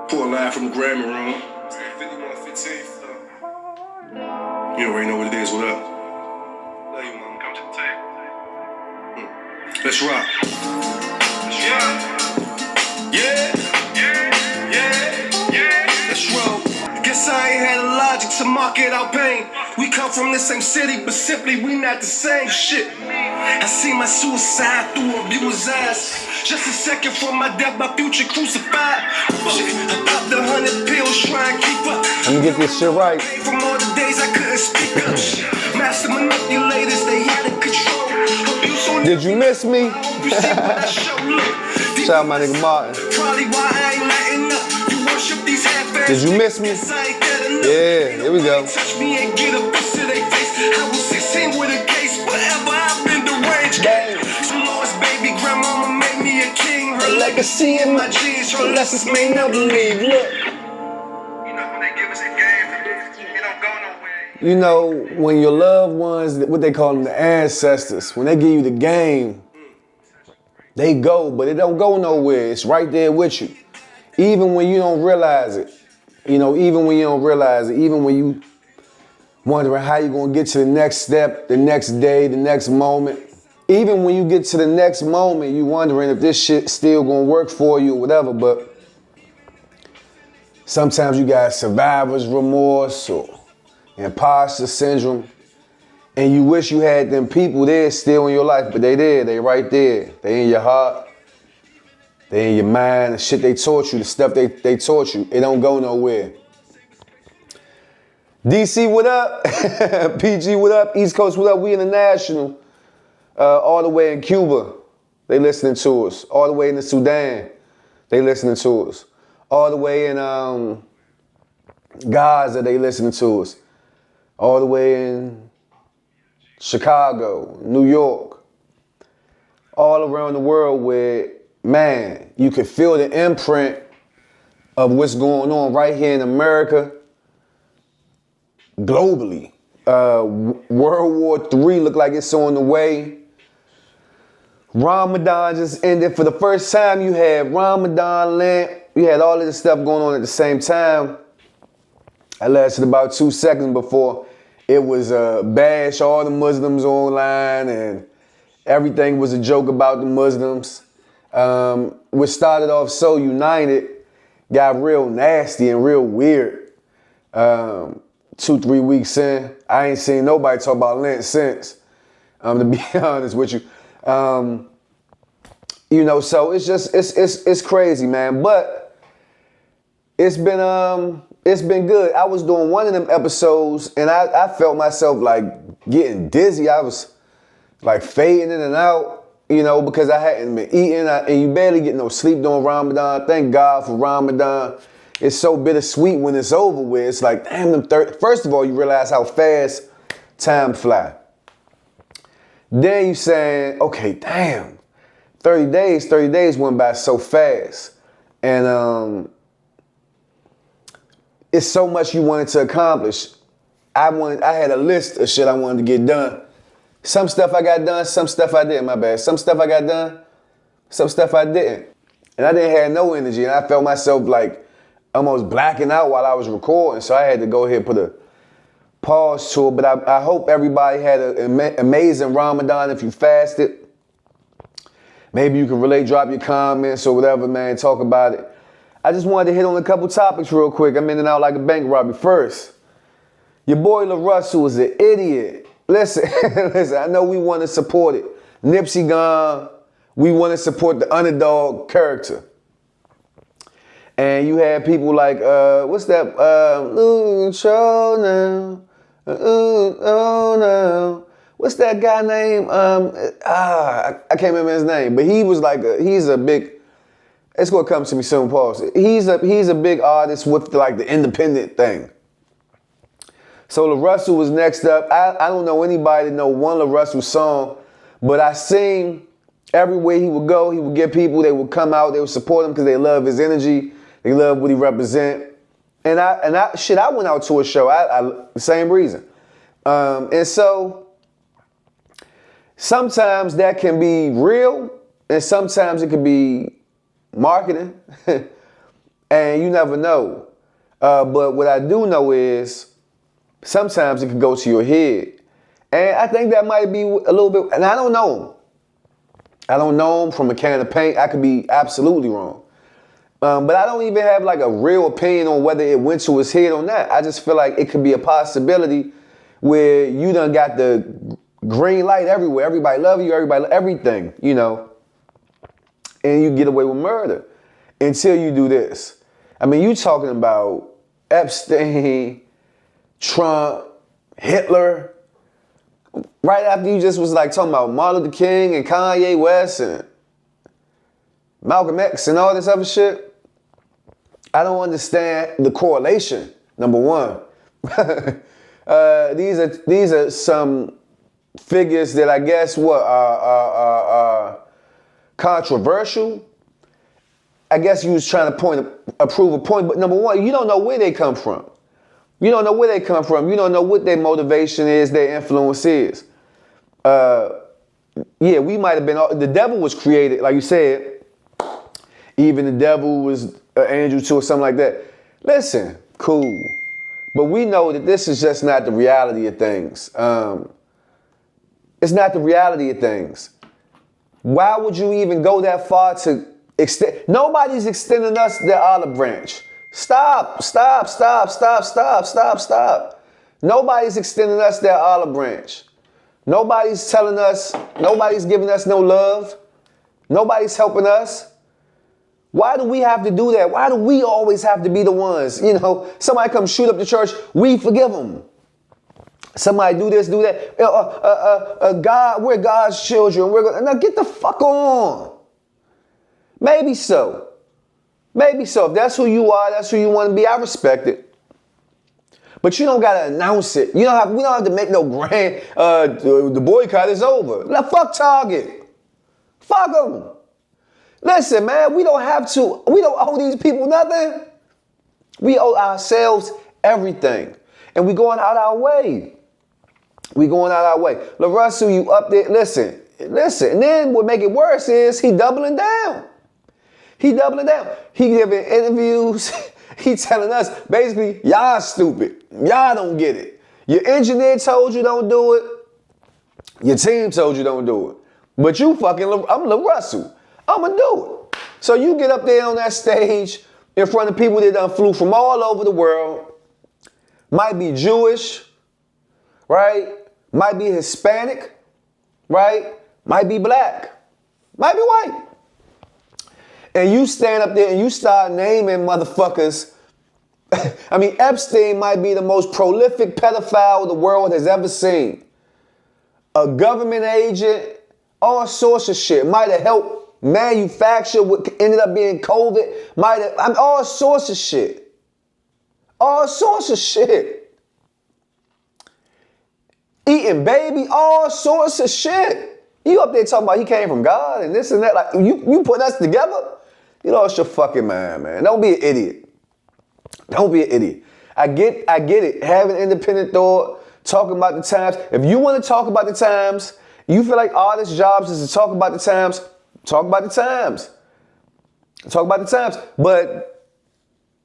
Pull a line from the Grammy room. 5115. You already know what it is. What up? Love you, mama. Come to the table. Let's rock. Yeah. Let's roll. Guess I ain't had a logic to market out pain. We come from the same city, but simply we not the same shit. I see my suicide through a viewer's eyes. Just a second from my death, my future crucified. I popped 100 pills, try and keep up. Let me get this shit right. From all the days I couldn't speak up. Master manipulators, they had in control. Did you miss me? Shout out my nigga Martin. Probably why I ain't letting up. You worship these half-ass. Did you miss me? Yeah, here we go. Touch me and get a piece of their face. I was 16 with a case, whatever, I've been deranged. Some lost baby grandmama made me a king. Her legacy in my genes, her lessons may never leave. Look. You know when they give us a game, it don't go nowhere. You know, when your loved ones, what they call them, the ancestors, when they give you the game, they go, but it don't go nowhere. It's right there with you. Even when you don't realize it. You know, even when you don't realize it, even when you wondering how you're gonna get to the next step, the next day, the next moment. Even when you get to the next moment, you wondering if this shit still gonna work for you or whatever, but sometimes you got survivor's remorse or imposter syndrome, and you wish you had them people there still in your life, but they there, they right there. They in your heart, they in your mind, the shit they taught you, the stuff they taught you, it don't go nowhere. DC, what up? PG, what up? East Coast, what up? We international. All the way in Cuba, they listening to us. All the way in the Sudan, they listening to us. All the way in Gaza, they listening to us. All the way in Chicago, New York. All around the world where, man, you could feel the imprint of what's going on right here in America, globally. World War III look like it's on the way. Ramadan just ended. For the first time, you had Ramadan, Lent. You had all of this stuff going on at the same time. I lasted about 2 seconds before it was bash all the Muslims online and everything was a joke about the Muslims. What started off so united got real nasty and real weird. 2-3 weeks in, I ain't seen nobody talk about Lent since, to be honest with you. You know, so it's just, it's crazy, man. But it's been good. I was doing one of them episodes and I felt myself like getting dizzy. I was like fading in and out, you know, because I hadn't been eating and you barely get no sleep during Ramadan. Thank God for Ramadan. It's so bittersweet when it's over with. It's like, damn, first of all, you realize how fast time fly. Then you saying, okay, damn, 30 days went by so fast. And it's so much you wanted to accomplish. I had a list of shit I wanted to get done. Some stuff I got done, some stuff I didn't, my bad. Some stuff I got done, some stuff I didn't. And I didn't have no energy and I felt myself like almost blacking out while I was recording. So I had to go ahead and put a pause to it. But I hope everybody had an amazing Ramadan. If you fasted, maybe you can relate, drop your comments or whatever, man, talk about it. I just wanted to hit on a couple topics real quick. I'm in and out like a bank robbery. First, your boy LaRussell is an idiot. Listen, I know we want to support it. Nipsey gone, we want to support the underdog character. And you had people like, what's that? Show now. Oh no. What's that guy name? I can't remember his name, but he was like he's a big, it's gonna come to me soon, pause. He's a big artist with like the independent thing. So LaRussell was next up. I don't know anybody that know one LaRussell song, but I seen everywhere he would go, he would get people, they would come out, they would support him because they love his energy, they love what he represent. And I went out to a show, the same reason. And so sometimes that can be real and sometimes it can be marketing, and you never know. But what I do know is sometimes it can go to your head. And I think that might be a little bit, and I don't know him. I don't know him from a can of paint. I could be absolutely wrong. But I don't even have like a real opinion on whether it went to his head or not. I just feel like it could be a possibility where you done got the green light everywhere. Everybody love you, everybody, everything, you know. And you get away with murder until you do this. I mean, you talking about Epstein, Trump, Hitler, right after you just was like talking about Martin Luther King and Kanye West and Malcolm X and all this other shit. I don't understand the correlation, number one. These are some figures that I guess are controversial. I guess you was trying to prove a point, but number one, you don't know where they come from. You don't know where they come from. You don't know what their motivation is, their influence is. Yeah, we might have been, the devil was created, like you said. Even the devil was an angel too or something like that. Listen, cool. But we know that this is just not the reality of things. It's not the reality of things. Why would you even go that far to extend? Nobody's extending us their olive branch. Stop. Nobody's extending us their olive branch. Nobody's telling us, nobody's giving us no love. Nobody's helping us. Why do we have to do that? Why do we always have to be the ones? You know, somebody come shoot up the church, we forgive them. Somebody do this, do that. God, we're God's children. Now get the fuck on. Maybe so. Maybe so. If that's who you are, that's who you want to be, I respect it. But you don't gotta announce it. We don't have to make no grand. The boycott is over. Now fuck Target. Fuck them. Listen, man, we don't owe these people nothing. We owe ourselves everything. And we going out our way. LaRussell, you up there, listen. And then what make it worse is he doubling down. He giving interviews. He telling us, basically, y'all stupid. Y'all don't get it. Your engineer told you don't do it. Your team told you don't do it. But you fucking, I'm LaRussell. I'm going to do it. So you get up there on that stage in front of people that done flew from all over the world. Might be Jewish, right? Might be Hispanic, right? Might be black. Might be white. And you stand up there and you start naming motherfuckers. I mean, Epstein might be the most prolific pedophile the world has ever seen. A government agent, all sorts of shit. Might have helped manufacture what ended up being COVID. All sorts of shit. All sorts of shit. Eating baby, all sorts of shit. You up there talking about he came from God and this and that. Like you put us together? You lost your fucking mind, man. Don't be an idiot. Don't be an idiot. I get it. Have an independent thought. Talking about the times. If you want to talk about the times, you feel like artists' jobs is to talk about the times. Talk about the times. Talk about the times. But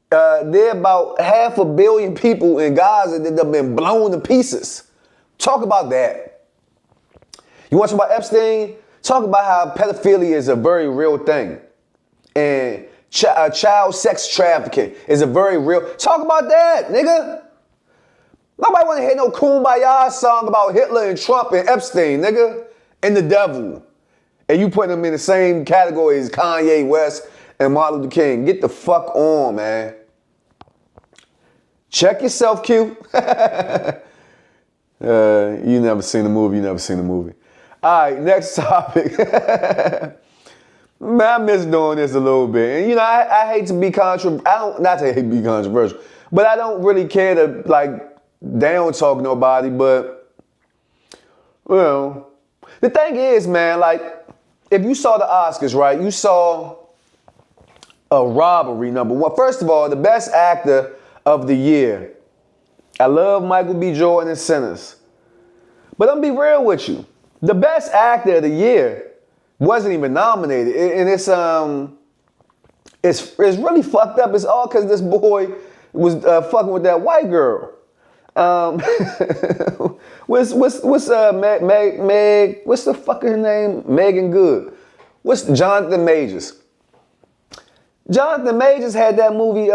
there are about 500 million people in Gaza that have been blown to pieces. Talk about that. You want to talk about Epstein? Talk about how pedophilia is a very real thing. And child sex trafficking is a very real. Talk about that, nigga. Nobody want to hear no Kumbaya song about Hitler and Trump and Epstein, nigga, and the devil. And you putting them in the same category as Kanye West and Martin Luther King. Get the fuck on, man. Check yourself, Q. You never seen the movie. All right, next topic. Man, I miss doing this a little bit. And, I hate to be controversial. Not to hate to be controversial, but I don't really care to, down talk nobody. But, well, the thing is, man, if you saw the Oscars, right, you saw a robbery, number one. First of all, the best actor of the year. I love Michael B. Jordan and Sinners. But I'm be real with you. The best actor of the year wasn't even nominated. And it's It's really fucked up. It's all because this boy was fucking with that white girl. What's Meg? What's the fucker name? Megan Good. What's Jonathan Majors? Jonathan Majors had that movie,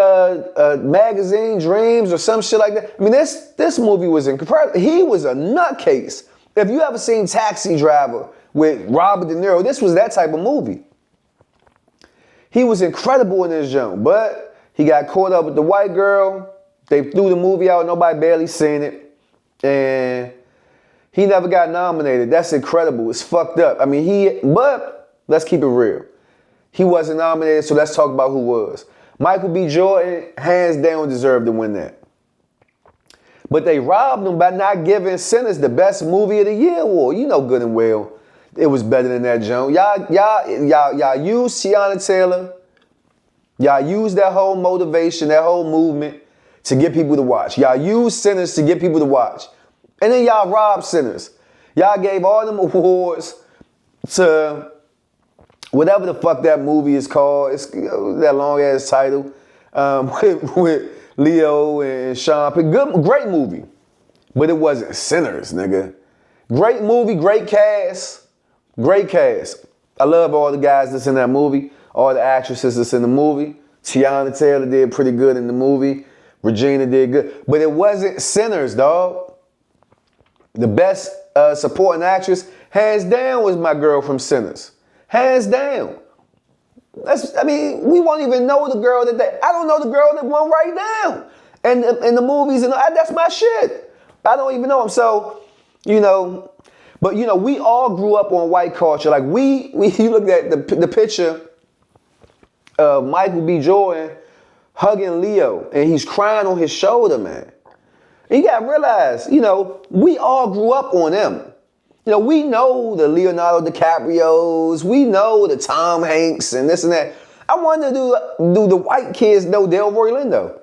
Magazine Dreams or some shit like that. I mean, this movie was incredible. He was a nutcase. If you ever seen Taxi Driver with Robert De Niro, this was that type of movie. He was incredible in this joint, but he got caught up with the white girl. They threw the movie out, nobody barely seen it. And he never got nominated. That's incredible. It's fucked up. I mean, but let's keep it real. He wasn't nominated, so let's talk about who was. Michael B. Jordan, hands down, deserved to win that. But they robbed him by not giving Sinners the best movie of the year award. You know good and well it was better than that joint. Y'all used Tiana Taylor. Y'all used that whole motivation, that whole movement to get people to watch. Y'all used Sinners to get people to watch. And then y'all robbed Sinners. Y'all gave all them awards to whatever the fuck that movie is called. It's that long ass title with Leo and Sean. Great movie. But it wasn't Sinners, nigga. Great movie, great cast. Great cast. I love all the guys that's in that movie, all the actresses that's in the movie. Tiana Taylor did pretty good in the movie. Regina did good. But it wasn't Sinners, dog. The best supporting actress, hands down, was my girl from Sinners. Hands down. We won't even know the girl I don't know the girl that won right now. And in the movies, and that's my shit. I don't even know him. So, but we all grew up on white culture. Like you look at the picture of Michael B. Jordan hugging Leo, and he's crying on his shoulder, man. And you gotta realize, we all grew up on them. We know the Leonardo DiCaprios, we know the Tom Hanks and this and that. I wanted to do the white kids know Delroy Lindo?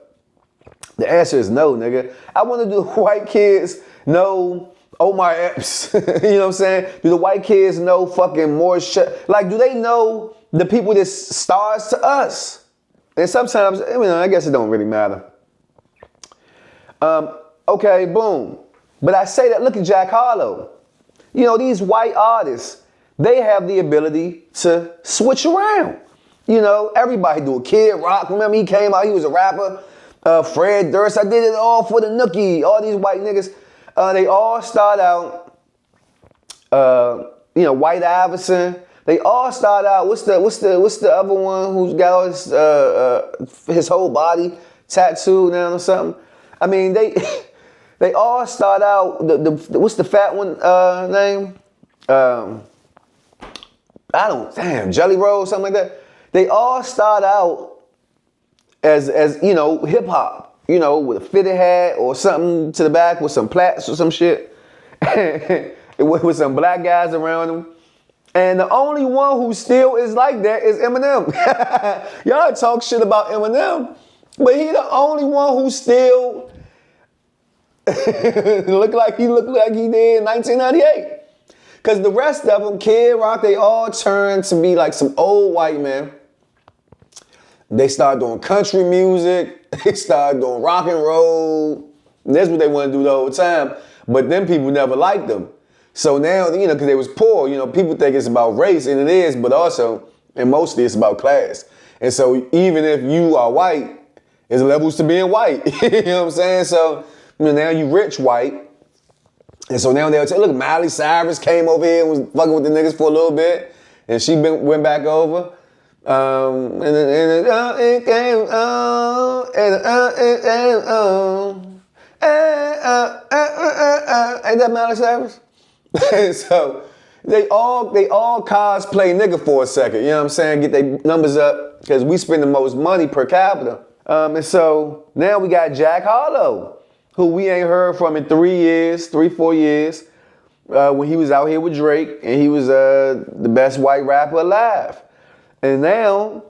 The answer is no, nigga. I want to do the white kids know Omar Epps. You know what I'm saying? Do the white kids know fucking Morris? Like, do they know the people that stars to us? And sometimes, I guess it don't really matter. Okay, boom. But I say that, look at Jack Harlow. These white artists, they have the ability to switch around. Everybody do it. Kid Rock, remember he came out, he was a rapper. Fred Durst, I did it all for the nookie. All these white niggas, they all start out, White Iverson. They all start out, what's the other one who's got all his whole body tattooed down or something? I mean, they all start out, what's the fat one name? Jelly Roll, something like that. They all start out as hip hop, with a fitted hat or something to the back with some plaits or some shit, with some black guys around them. And the only one who still is like that is Eminem. Y'all talk shit about Eminem, but he the only one who still look like he did in 1998. Because the rest of them, Kid Rock, they all turned to be like some old white men. They started doing country music. They started doing rock and roll. And that's what they want to do the whole time. But then people never liked them. So now, because they was poor, people think it's about race, and it is, but also, and mostly it's about class. And so even if you are white, there's levels to being white. You know what I'm saying? So now you rich white. And so now they'll tell, look, Miley Cyrus came over here and was fucking with the niggas for a little bit. And she went back over. Ain't that Miley Cyrus? So they all cosplay nigga for a second, you know what I'm saying? Get their numbers up, because we spend the most money per capita. And so now we got Jack Harlow, who we ain't heard from in 4 years, when he was out here with Drake, and he was the best white rapper alive. And now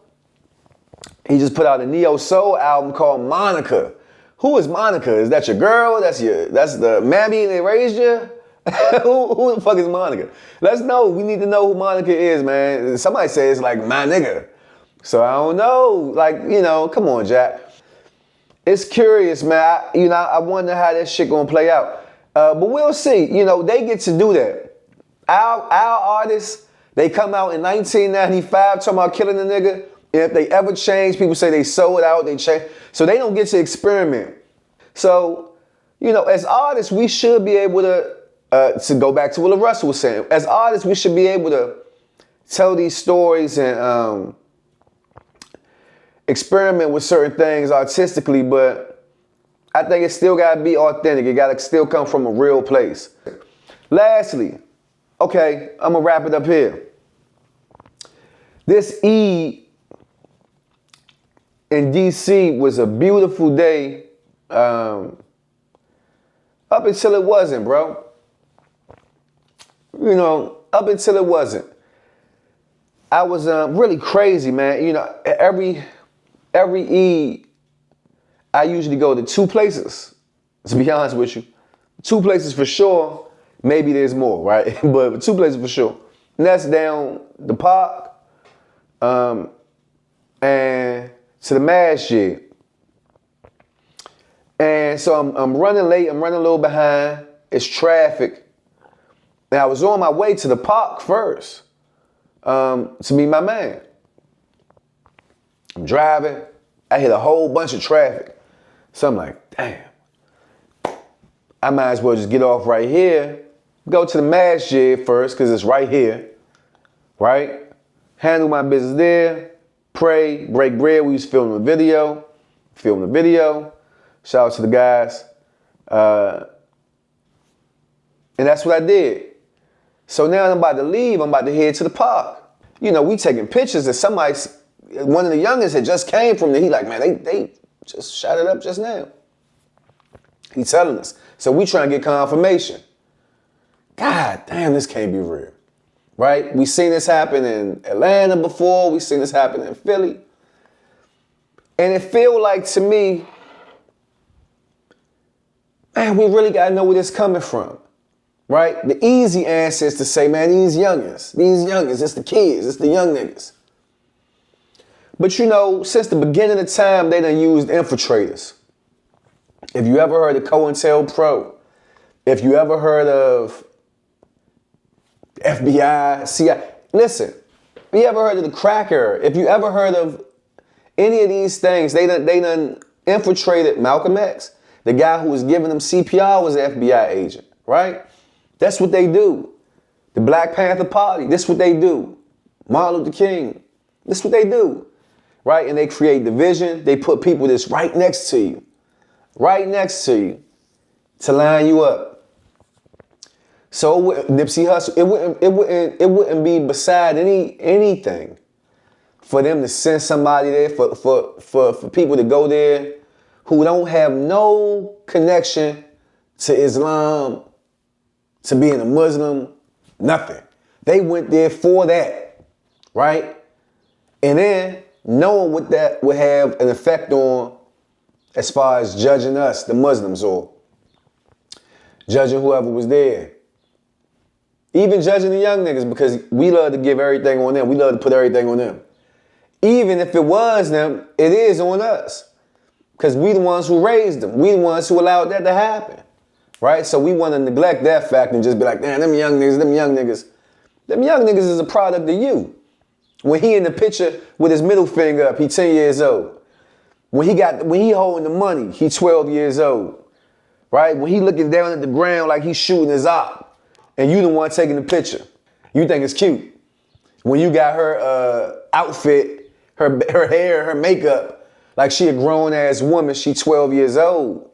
he just put out a neo soul album called Monica. Who is Monica? Is that your girl? That's the mammy and they raised you? Who the fuck is Monica? Let's know. We need to know who Monica is, man. Somebody says it's like my nigga. So I don't know, like, you know, come on, Jack. It's curious, man. I wonder how that shit gonna play out. But we'll see. You know, they get to do that. Our artists, they come out in 1995 talking about killing a nigga. And if they ever change, people say they sold out, they change. So they don't get to experiment. So, you know, as artists, we should be able to go back to what LaRussell was saying. As artists, we should be able to tell these stories and experiment with certain things artistically, but I think it still gotta be authentic. It gotta still come from a real place. Lastly, okay, I'm gonna wrap it up here. This Eid in DC was a beautiful day up until it wasn't, bro. You know, up until it wasn't. I was really crazy, man. You know, every Eid, I usually go to two places, to be honest with you. Two places for sure. Maybe there's more, right? But two places for sure. And that's down the park and to the masjid. And so I'm running late. I'm running a little behind. It's traffic. And I was on my way to the park first to meet my man. I'm driving. I hit a whole bunch of traffic. So I'm like, damn. I might as well just get off right here. Go to the masjid first, because it's right here. Right? Handle my business there. Pray, break bread. We was filming a video. Shout out to the guys. And that's what I did. So now I'm about to leave. I'm about to head to the park. You know, we taking pictures and one of the youngest had just came from there. He like, man, they just shot it up just now. He telling us. So we trying to get confirmation. God damn, this can't be real. Right? We seen this happen in Atlanta before. We seen this happen in Philly. And it feel like to me, man, we really got to know where this coming from. Right? The easy answer is to say, man, these youngins, it's the kids, it's the young niggas. But you know, since the beginning of time, they done used infiltrators. If you ever heard of COINTELPRO, if you ever heard of FBI, CIA, listen, if you ever heard of the cracker, if you ever heard of any of these things, they done infiltrated Malcolm X. The guy who was giving them CPR was an FBI agent, right? That's what they do. The Black Panther Party, this is what they do. Martin Luther King, this is what they do. Right? And they create division. They put people that's right next to you to line you up. So Nipsey Hussle, it wouldn't be beside anything for them to send somebody there, for people to go there who don't have no connection to Islam, to being a Muslim, nothing. They went there for that, right? And then knowing what that would have an effect on as far as judging us, the Muslims, or judging whoever was there. Even judging the young niggas, because we love to give everything on them. We love to put everything on them. Even if it was them, it is on us. Because we the ones who raised them. We the ones who allowed that to happen. Right? So we want to neglect that fact and just be like, man, them young niggas. Them young niggas is a product of you. When he in the picture with his middle finger up, he 10 years old. When he holding the money, he 12 years old. Right? When he looking down at the ground like he's shooting his op, and you the one taking the picture, you think it's cute. When you got her outfit, her hair, her makeup, like she a grown ass woman, she 12 years old.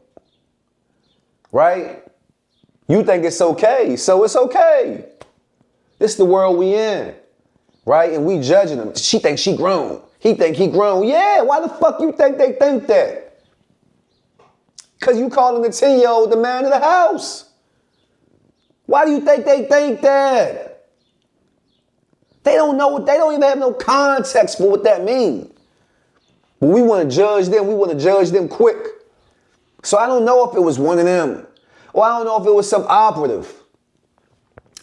Right? You think it's okay, so it's okay. This is the world we in. Right? And we judging them. She thinks she grown. He think he grown. Yeah, why the fuck you think they think that? Because you calling the 10-year-old the man of the house. Why do you think they think that? They don't know, they don't even have no context for what that means. But we want to judge them. We want to judge them quick. So I don't know if it was one of them. Or I don't know if it was some operative,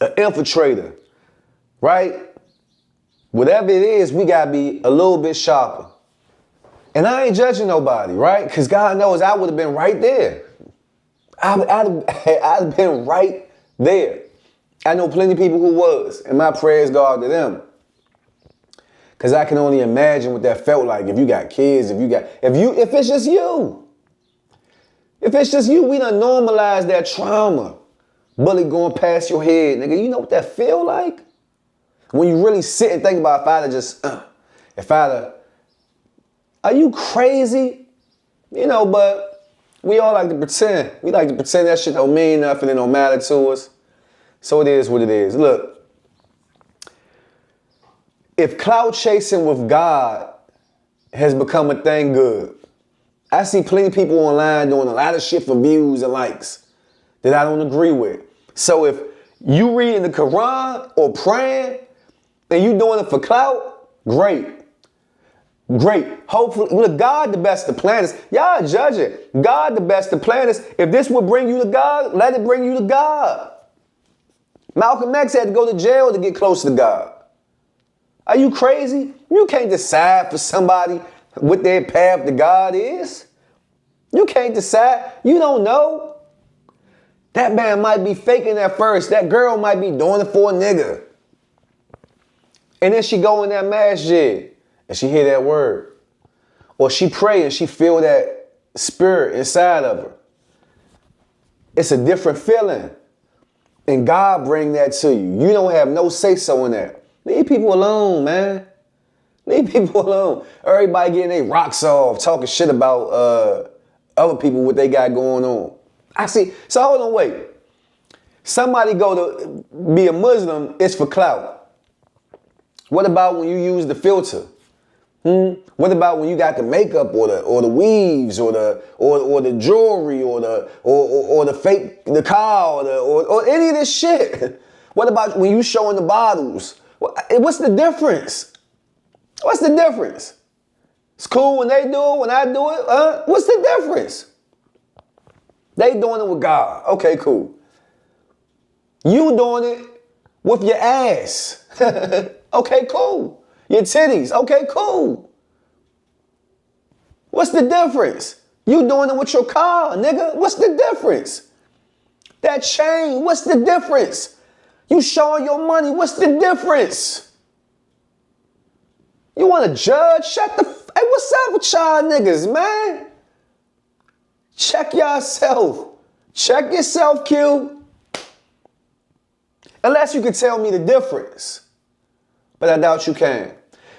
an infiltrator, right? Whatever it is, we gotta be a little bit sharper. And I ain't judging nobody, right? Because God knows I would have been right there. I'd have been right there. I know plenty of people who was, and my prayers go out to them. Because I can only imagine what that felt like if you got kids, if it's just you. If it's just you, we done normalized that trauma. Bullet going past your head, nigga. You know what that feel like? When you really sit and think about are you crazy? You know, but we all like to pretend. We like to pretend that shit don't mean nothing, it don't matter to us. So it is what it is. Look, if clout chasing with God has become a thing, good. I see plenty of people online doing a lot of shit for views and likes that I don't agree with. So if you reading the Quran or praying and you doing it for clout, great. Great. Hopefully, look, God the best of planners. Y'all judge it. God the best of planners. If this would bring you to God, let it bring you to God. Malcolm X had to go to jail to get close to God. Are you crazy? You can't decide for somebody what their path to God is. You can't decide. You don't know. That man might be faking at first. That girl might be doing it for a nigga. And then she go in that masjid and she hear that word. Or she pray and she feel that spirit inside of her. It's a different feeling. And God bring that to you. You don't have no say-so in that. Leave people alone, man. Leave people alone. Everybody getting their rocks off, talking shit about other people, what they got going on. I see. So hold on, wait. Somebody go to be a Muslim, it's for clout. What about when you use the filter? What about when you got the makeup or the weaves or the jewelry or the fake the car or any of this shit? What about when you showing the bottles? What's the difference? What's the difference? It's cool when they do it, when I do it. What's the difference? They doing it with God. Okay, cool. You doing it with your ass. Okay, cool. Your titties. Okay, cool. What's the difference? You doing it with your car, nigga. What's the difference? That chain. What's the difference? You showing your money. What's the difference? You want to judge? Hey, what's up with y'all niggas, man? Check yourself. Check yourself, Q. Unless you can tell me the difference. But I doubt you can.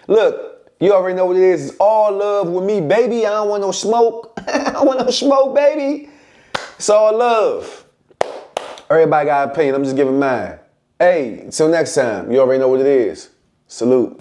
Look, you already know what it is. It's all love with me, baby. I don't want no smoke. I don't want no smoke, baby. It's all love. Everybody got an opinion. I'm just giving mine. Hey, until next time, you already know what it is. Salute.